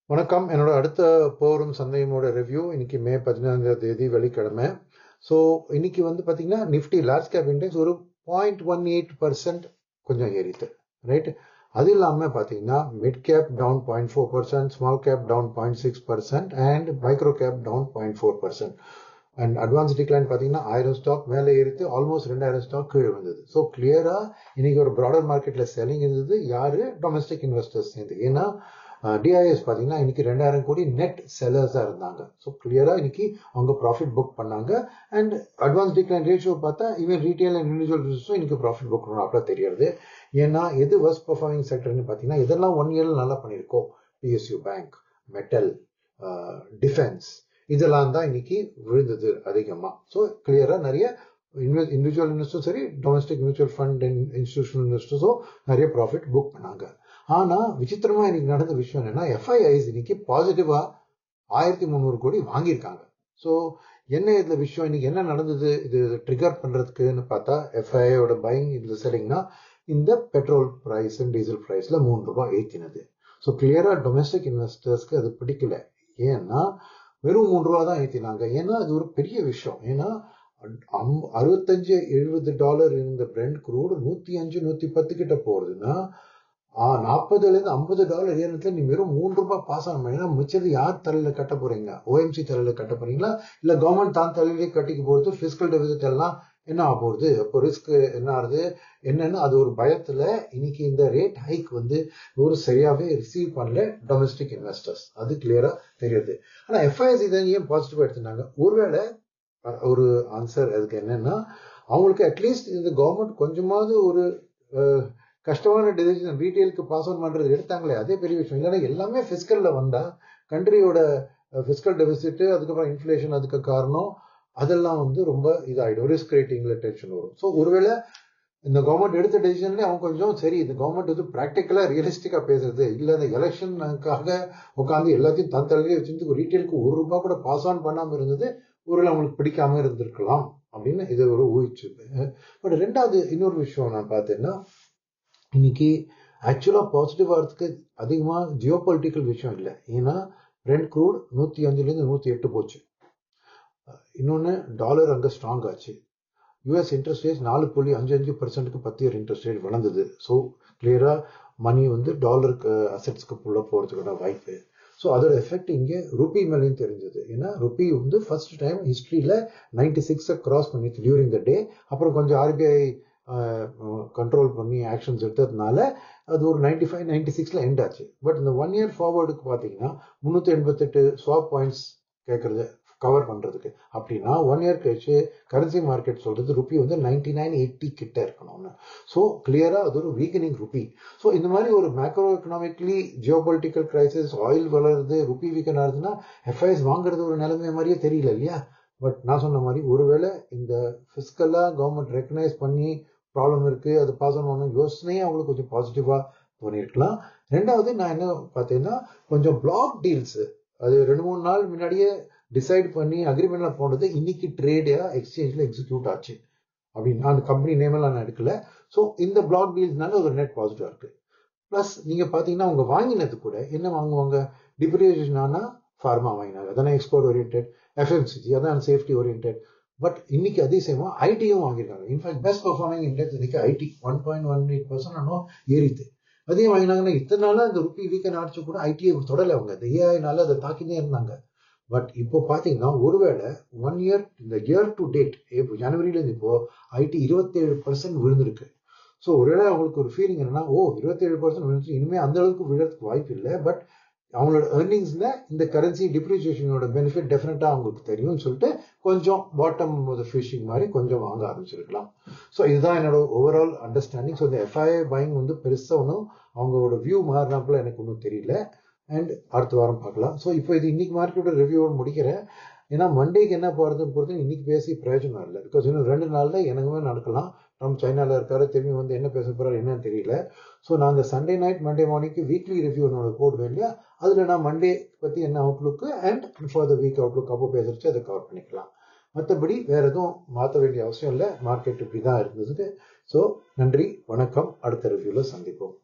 வணக்கம். என்னோட அடுத்த போரும் சந்தையோட ரிவ்யூ இன்னைக்கு மே 15ஆம் தேதி வெள்ளிக்கிழமை. ஸோ இன்னைக்கு வந்து பார்த்தீங்கன்னா நிஃப்டி லார்ஜ் கேப் இண்டெக்ஸ் ஒரு 0.18% கொஞ்சம் ஏறிது, ரைட். அது இல்லாமல் பார்த்தீங்கன்னா mid cap down 0.4%, small cap down 0.6% and micro cap down 0.4%. And advance decline பார்த்தீங்கன்னா 1000 ஸ்டாக் மேலே ஏறித்து ஆல்மோஸ்ட் 2000 ஸ்டாக் கீழே வந்தது. ஸோ கிளியரா இன்னைக்கு ஒரு ப்ராடர் மார்க்கெட்ல செல்லிங் இருந்தது. யாரு? டொமஸ்டிக் இன்வெஸ்டர்ஸ் சேர்ந்து. ஏன்னா டிஐஎஸ் பார்த்தீங்கன்னா இன்னைக்கு 2000 கோடி நெட் செல்லர்ஸாக இருந்தாங்க. ஸோ கிளியராக இன்னைக்கு அவங்க ப்ராஃபிட் புக் பண்ணாங்க. அண்ட் அட்வான்ஸ் டிக்ளைன் ரேஷியோ பார்த்தா ஈவன் ரீட்டைல் அண்ட் இண்டிவிஜுவல் பிசினஸும் இன்னைக்கு ப்ராஃபிட் புக் பண்ணணும் அப்படி தெரியாது. ஏன்னா எது வர்ஸ்ட் பர்ஃபார்மிங் செக்டர்னு பார்த்தீங்கன்னா இதெல்லாம் 1 இயர்ல நல்லா பண்ணியிருக்கோம். பிஎஸ்யூ பேங்க், மெட்டல், டிஃபென்ஸ் இதெல்லாம் தான் இன்னைக்கு விழுந்தது அதிகமாக. ஸோ கிளியராக நிறைய இண்டிவிஜுவல் இன்வெஸ்டரும் சரி, domestic mutual fund and institutional இன்வெஸ்டர்ஸும் நிறைய ப்ராஃபிட் புக் பண்ணாங்க. ஆனா விசித்திரமா இன்னைக்கு நடந்த விஷயம் என்னன்னா எஃப்ஐஐஸ் இன்னைக்கு பாசிட்டிவா 1300 கோடி வாங்கியிருக்காங்க. ஸோ என்ன இதுல விஷயம், இன்னைக்கு என்ன நடந்தது இது ட்ரிகர் பண்றதுக்குன்னு பார்த்தா எஃப்ஐஐயோட பையிங் இதுல செல்லிங்னா இந்த பெட்ரோல் பிரைஸ் அண்ட் டீசல் பிரைஸ்ல 3 ரூபாய் ஏற்றினது. ஸோ கிளியரா டொமஸ்டிக் இன்வெஸ்டர்ஸ்க்கு அது பிடிக்கல. ஏன்னா வெறும் 3 ரூபா தான் ஏற்றினாங்க. ஏன்னா அது ஒரு பெரிய விஷயம். ஏன்னா $65-70 இருந்த பிரெண்ட் குரூட் 105-110 கிட்ட போறதுன்னா $40-50 ஏறினதுல நீ வெறும் 3 ரூபாய் பாஸ் ஆன பண்ணீங்கன்னா மிச்சது யார் தலையில கட்ட போறீங்க? ஓஎம்சி தலையில கட்ட போறீங்களா இல்ல கவர்மெண்ட் தான் தலையிலே கட்டிக்க போறது? பிசிக்கல் டெபிசிட் எல்லாம் என்ன ஆக போகுது? அப்போ ரிஸ்க் என்ன ஆகுது என்னன்னு அது ஒரு பயத்துல இன்னைக்கு இந்த ரேட் ஹைக் வந்து ஒரு சரியாவே ரிசீவ் பண்ணல டொமஸ்டிக் இன்வெஸ்டர்ஸ். அது கிளியரா தெரியுது. ஆனா எஃப்ஐஎஸ் இதை ஏன் பாசிட்டிவா எடுத்துனாங்க? ஒருவேளை ஒரு ஆன்சர் அதுக்கு என்னன்னா அவங்களுக்கு அட்லீஸ்ட் இந்த கவர்மெண்ட் கொஞ்சமாவது ஒரு கஷ்டமான டிசிஷன் ரீட்டைலுக்கு பாஸ் ஆன் பண்றது எடுத்தாங்களே, அதே பெரிய விஷயம். இல்லைன்னா எல்லாமே பிசிக்கல்ல வந்தா கண்ட்ரியோட பிசிக்கல் டெபிசிட், அதுக்கப்புறம் இன்ஃபிளேஷன், அதுக்கு காரணம் அதெல்லாம் வந்து ரொம்ப இதாயிடும். ரிஸ்க் ரேட்டிங்ல டென்ஷன் வரும். ஸோ ஒருவேளை இந்த கவர்மெண்ட் எடுத்த டெசிஷன்ல அவங்க கொஞ்சம் சரி இந்த கவர்மெண்ட் வந்து பிராக்டிக்கலா ரியலிஸ்டிக்கா பேசுறது இல்ல, இந்த எலெக்ஷனுக்காக உட்காந்து எல்லாத்தையும் தன் தலையிலே வச்சிருந்து ரீட்டைலுக்கு 1 ரூபாய் கூட பாஸ் ஆன் பண்ணாம இருந்தது ஒருவேளை அவங்களுக்கு பிடிக்காம இருந்திருக்கலாம் அப்படின்னு இது ஒரு ஊகிச்சிருப்பேன். பட் ரெண்டாவது இன்னொரு விஷயம் நான் பார்த்தேன்னா இன்னைக்கு ஆக்சுவலா பாசிட்டிவ் ஆகிறதுக்கு அதிகமா ஜியோ பொலிட்டிக்கல் விஷயம் இல்லை. ஏன்னா பிரெண்ட் க்ரூட் 105 108 போச்சு. இன்னொன்னு டாலர் அங்க ஸ்ட்ராங் ஆச்சு. US interest rate 4.55% 10 year interest rate வளர்ந்தது. ஸோ கிளியரா மணி வந்து டாலருக்கு அசெட்ஸ்க்கு உள்ள போறதுக்கான வாய்ப்பு. ஸோ அதோட எஃபெக்ட் இங்கே ருபி மேலேயும் தெரிஞ்சது. ஏன்னா ருபி வந்து ஃபர்ஸ்ட் டைம் ஹிஸ்டரியில 96 கிராஸ் பண்ணிட்டு டியூரிங் த டே. அப்புறம் கொஞ்சம் ஆர்பிஐ கண்ட்ரோல் பண்ணி ஆக்ஷன்ஸ் எடுத்ததுனால அது ஒரு 95-96 எண்ட் ஆச்சு. பட் இந்த 1 இயர் ஃபார்வர்டுக்கு பார்த்தீங்கன்னா 388 ஸ்வாப் பாயிண்ட்ஸ் கேட்கறது கவர் பண்றதுக்கு. அப்படின்னா 1 இயர் கழிச்சு கரன்சி மார்க்கெட் சொல்றது ருபி வந்து 99-80 கிட்ட இருக்கணும்னு. ஸோ கிளியரா அது ஒரு வீக்கனிங் ருபி. ஸோ இந்த மாதிரி ஒரு macro economically Jio political crisis, oil வளருது, ருபி வீக்கன் ஆகுதுன்னா எஃப்ஐஎஸ் வாங்குறது ஒரு நிலைமை மாதிரியே தெரியல இல்லையா? பட் நான் சொன்ன மாதிரி ஒருவேளை இந்த பிசிக்கலா கவர்மெண்ட் ரெக்கனைஸ் பண்ணி ப்ராப்ளம் இருக்கு, அது பாஸ் ஆன் பண்ணணும் யோசனையே அவங்களுக்கு கொஞ்சம் பாசிட்டிவா தோணிருக்கலாம். ரெண்டாவது நான் என்ன பார்த்தேன்னா கொஞ்சம் பிளாக் டீல்ஸ் அது 2-3 நாள் முன்னாடியே டிசைட் பண்ணி அக்ரிமெண்ட்ல போனது இன்னைக்கு ட்ரேடா எக்ஸ்சேஞ்சில் எக்ஸிக்யூட் ஆச்சு. அப்படின்னு அந்த கம்பெனி நேமெல்லாம் நான் எடுக்கல. ஸோ இந்த பிளாக் டீல்ஸ்னால ஒரு நெட் பாசிட்டிவா இருக்கு. பிளஸ் நீங்க பாத்தீங்கன்னா அவங்க வாங்கினது கூட என்ன வாங்குவாங்க? டிப்ரிசியேஷன் ஆனா ஃபார்மா வாங்கினாங்க, அதான எக்ஸ்போர்ட் ஓரியன்ட். எஃப்எம்சிஜி அதான் சேஃப்டி ஓரியன்ட். பட் இன்னைக்கு அதிசயமா ஐடியும் வாங்கியிருக்காங்க. இன்ஃபேக்ட் பெஸ்ட் பர்ஃபார்மிங் இண்டெக்ஸ் இன்னைக்கு ஐடி 1.18% ஏறித்து. அதையும் வாங்கினாங்கன்னா இத்தனை நாளா இந்த ருபி வீக்கன் ஆடிச்சு கூட ஐடியை தொடலை. அவங்க இந்த ஏஐனால அதை தாக்கினே இருந்தாங்க. பட் இப்போ பாத்தீங்கன்னா ஒருவேளை 1 இயர் இந்த இயர் டு டேட் ஜனவரியில இருந்து இப்போ ஐடி 27% விழுந்திருக்கு. ஸோ ஒருவேளை அவங்களுக்கு ஒரு ஃபீலிங் என்னன்னா 27% விழுந்துச்சு, இனிமே அந்த அளவுக்கு விழுறதுக்கு வாய்ப்பு இல்லை. பட் அவங்களோட ஏர்னிங்ஸ்ல இந்த கரன்சி டிப்ரிசியேஷனோட பெனிஃபிட் டெஃபினட்டா அவங்களுக்கு தெரியும்னு சொல்லிட்டு கொஞ்சம் பாட்டம் ஃபிஷிங் மாதிரி கொஞ்சம் வாங்க ஆரம்பிச்சிருக்கலாம். ஸோ இதுதான் என்னோட ஓவரால் அண்டர்ஸ்டாண்டிங். ஸோ இந்த எஃப்ஐஐ பையிங் வந்து பெருசா ஒன்றும் அவங்களோட வியூ மாறினாப்புல எனக்கு ஒன்றும் தெரியல. அண்ட் அடுத்த வாரம் பார்க்கலாம். ஸோ இப்போ இது இன்னைக்கு மார்க்கெட்டோட ரிவ்யூவோடு முடிக்கிறேன். ஏன்னா மண்டேக்கு என்ன போறதுன்னு பொறுத்து இன்னைக்கு பேசி பிரயோஜனம் இல்லை. பிகாஸ் இன்னும் 2 நாள்ல எனக்குமே நடக்கலாம். ட்ரம்ப் சைனால இருக்காரு, திரும்பி வந்து என்ன பேச போறாரு என்னன்னு தெரியல. ஸோ நான் அந்த சண்டே நைட் மண்டே மார்னிங்க்கு வீக்லி ரிவ்யூ ஒன்று போடுவேன் இல்லையா, அதுல நான் மண்டே பத்தி என்ன outlook and for the week outlook அப்போ பேசுறச்சு அதை கவர் பண்ணிக்கலாம். மற்றபடி வேற எதுவும் மாற்ற வேண்டிய அவசியம் இல்லை. மார்க்கெட் இப்படி தான் இருந்தது. ஸோ நன்றி, வணக்கம். அடுத்த ரிவ்யூல சந்திப்போம்.